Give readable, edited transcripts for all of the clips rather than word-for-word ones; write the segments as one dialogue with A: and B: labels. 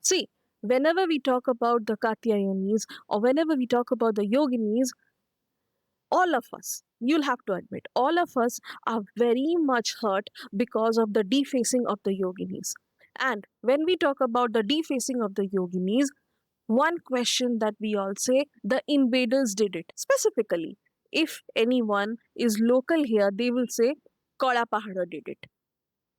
A: See, whenever we talk about the Katyayanis or whenever we talk about the Yoginis, all of us, you'll have to admit, all of us are very much hurt because of the defacing of the Yoginis. And when we talk about the defacing of the Yoginis, one question that we all say, the invaders did it. Specifically, if anyone is local here, they will say, Kala Pahado did it.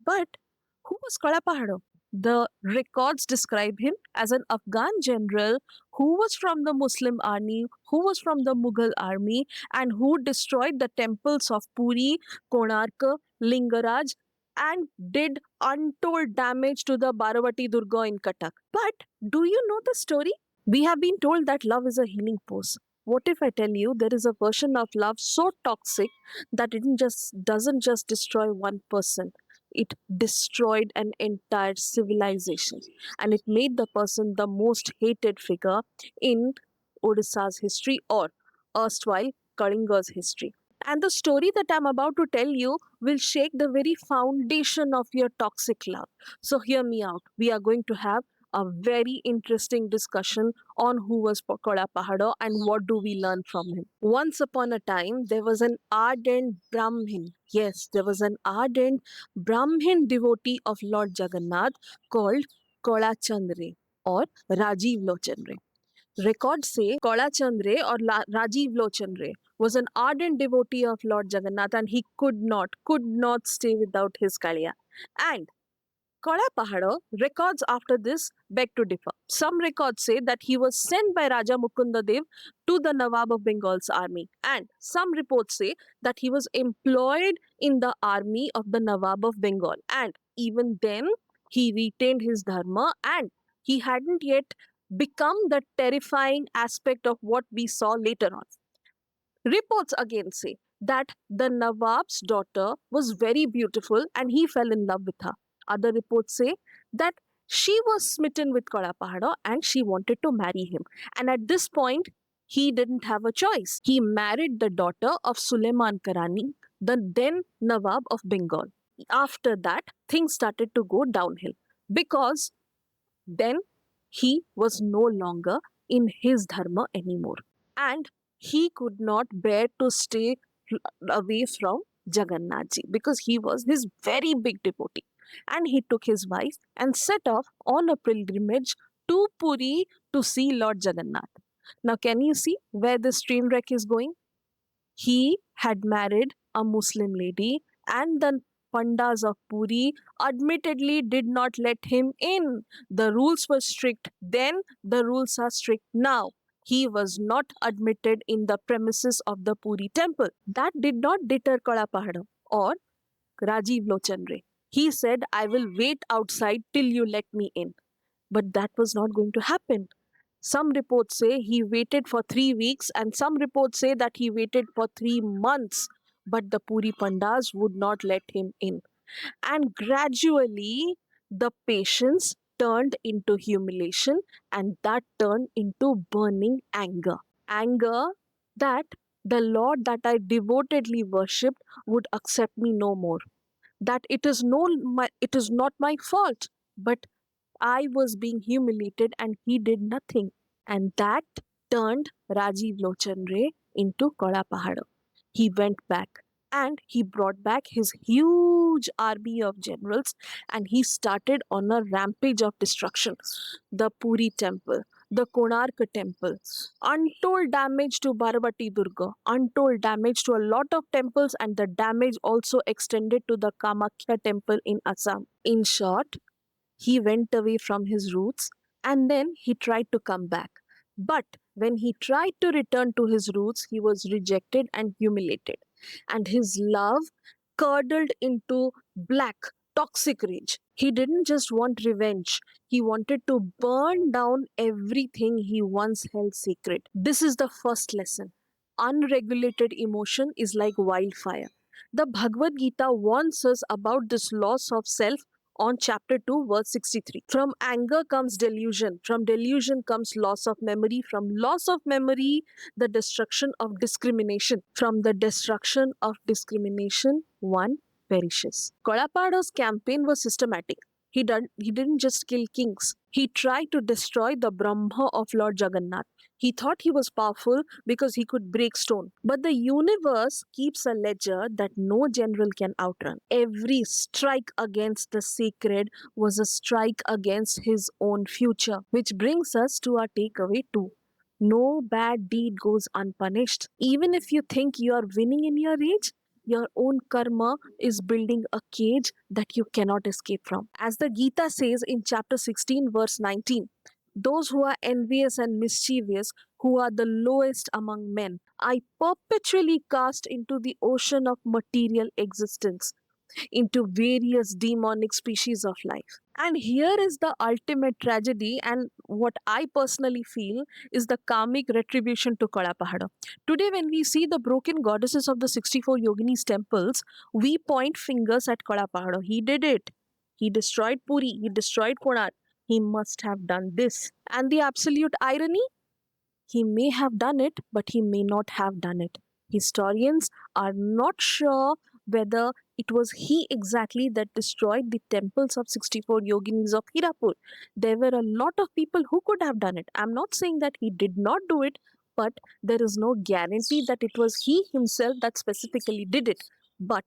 A: But who was Kala Pahado? The records describe him as an Afghan general who was from the Muslim army, who was from the Mughal army, and who destroyed the temples of Puri, Konark, Lingaraj, and did untold damage to the Baravati Durga in Cuttack. But do you know the story? We have been told that love is a healing force. What if I tell you there is a version of love so toxic that it just doesn't just destroy one person? It destroyed an entire civilization, and it made the person the most hated figure in Odisha's history or erstwhile Kalinga's history. And the story that I'm about to tell you will shake the very foundation of your toxic love. So, hear me out. We are going to have a very interesting discussion on who was Pakoda Pahado and what do we learn from him. Once upon a time, there was an ardent Brahmin. Yes, there was an ardent Brahmin devotee of Lord Jagannath called Kola Chandre or Rajiv Lochandre. Records say Kola Chandre or Rajiv Lochandre was an ardent devotee of Lord Jagannath and he could not stay without his Kaliya. And Kola Pahado records after this beg to differ. Some records say that he was sent by Raja Mukunda Dev to the Nawab of Bengal's army, and some reports say that he was employed in the army of the Nawab of Bengal, and even then he retained his dharma and he hadn't yet become the terrifying aspect of what we saw later on. Reports again say that the Nawab's daughter was very beautiful and he fell in love with her. Other reports say that she was smitten with Kala Pahado and she wanted to marry him. And at this point, he didn't have a choice. He married the daughter of Suleiman Karani, the then Nawab of Bengal. After that, things started to go downhill because then he was no longer in his dharma anymore. And he could not bear to stay away from Jagannath ji because he was his very big devotee. And he took his wife and set off on a pilgrimage to Puri to see Lord Jagannath. Now, can you see where this train wreck is going? He had married a Muslim lady, and the Pandas of Puri admittedly did not let him in. The rules were strict then, the rules are strict now. He was not admitted in the premises of the Puri temple. That did not deter Kala Pahado or Rajiv Lochandre. He said, I will wait outside till you let me in. But that was not going to happen. Some reports say he waited for 3 weeks, and some reports say that he waited for 3 months. But the Puri Pandas would not let him in. And gradually, the patience turned into humiliation, and that turned into burning anger. Anger that the Lord that I devotedly worshipped would accept me no more. That it is not my fault, but I was being humiliated and he did nothing. And that turned Rajiv Lochandre into Koda Pahado. He went back and he brought back his huge army of generals and he started on a rampage of destruction. The Puri temple, the Konark temple, untold damage to Baravati Durga, untold damage to a lot of temples, and the damage also extended to the Kamakhya temple in Assam. In short, he went away from his roots and then he tried to come back. But when he tried to return to his roots, he was rejected and humiliated. And his love curdled into black, toxic rage. He didn't just want revenge, he wanted to burn down everything he once held sacred. This is the first lesson. Unregulated emotion is like wildfire. The Bhagavad Gita warns us about this loss of self on chapter 2, verse 63. From anger comes delusion. From delusion comes loss of memory. From loss of memory, the destruction of discrimination. From the destruction of discrimination, one perishes. Kolapado's campaign was systematic. He didn't just kill kings. He tried to destroy the Brahma of Lord Jagannath. He thought he was powerful because he could break stone. But the universe keeps a ledger that no general can outrun. Every strike against the sacred was a strike against his own future. Which brings us to our takeaway 2. No bad deed goes unpunished. Even if you think you are winning in your age, your own karma is building a cage that you cannot escape from. As the Gita says in chapter 16, verse 19, those who are envious and mischievous, who are the lowest among men, I perpetually cast into the ocean of material existence, into various demonic species of life. And here is the ultimate tragedy, and what I personally feel is the karmic retribution to Kalapahada. Today, when we see the broken goddesses of the 64 yoginis temples, we point fingers at Kalapahada. He did it. He destroyed Puri. He destroyed Konark. He must have done this. And the absolute irony, he may have done it, but he may not have done it. Historians are not sure whether it was he exactly that destroyed the temples of 64 yoginis of Hirapur. There were a lot of people who could have done it. I'm not saying that he did not do it, but there is no guarantee that it was he himself that specifically did it. But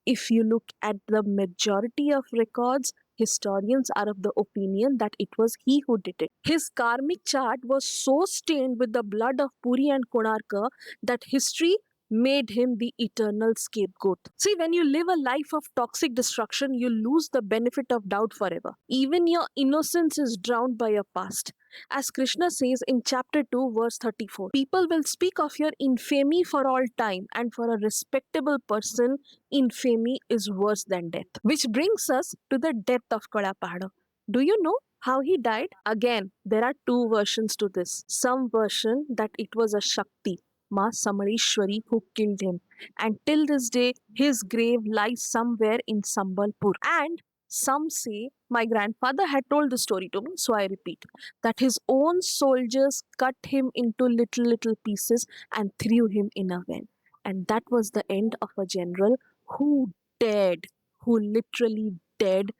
A: if you look at the majority of records, historians are of the opinion that it was he who did it. His karmic chart was so stained with the blood of Puri and Konarka that history made him the eternal scapegoat. See, when you live a life of toxic destruction, you lose the benefit of doubt forever. Even your innocence is drowned by your past. As Krishna says in chapter 2, verse 34, people will speak of your infamy for all time, and for a respectable person, infamy is worse than death. Which brings us to the death of Kadapahada. Do you know how he died? Again, there are two versions to this. Some version that it was a Shakti, Ma Samarishwari, who killed him. And till this day, his grave lies somewhere in Sambalpur. And some say, my grandfather had told the story to me, so I repeat, that his own soldiers cut him into little pieces and threw him in a well. And that was the end of a general who dared, who literally dared,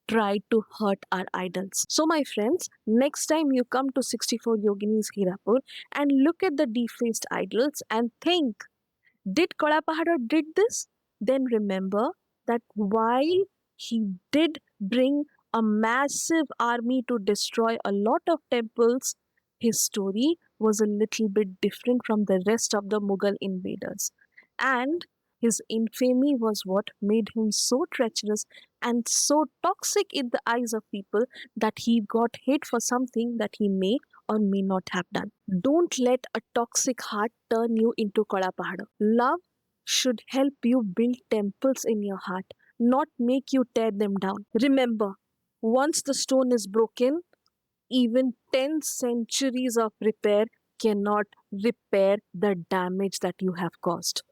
A: tried to hurt our idols. So, my friends, next time you come to 64 Yoginis Hirapur and look at the defaced idols and think, did Kadapahada did this? Then remember that while he did bring a massive army to destroy a lot of temples, his story was a little bit different from the rest of the Mughal invaders. And his infamy was what made him so treacherous and so toxic in the eyes of people that he got hate for something that he may or may not have done. Don't let a toxic heart turn you into Kadapahada. Love should help you build temples in your heart, not make you tear them down. Remember, once the stone is broken, even 10 centuries of repair cannot repair the damage that you have caused.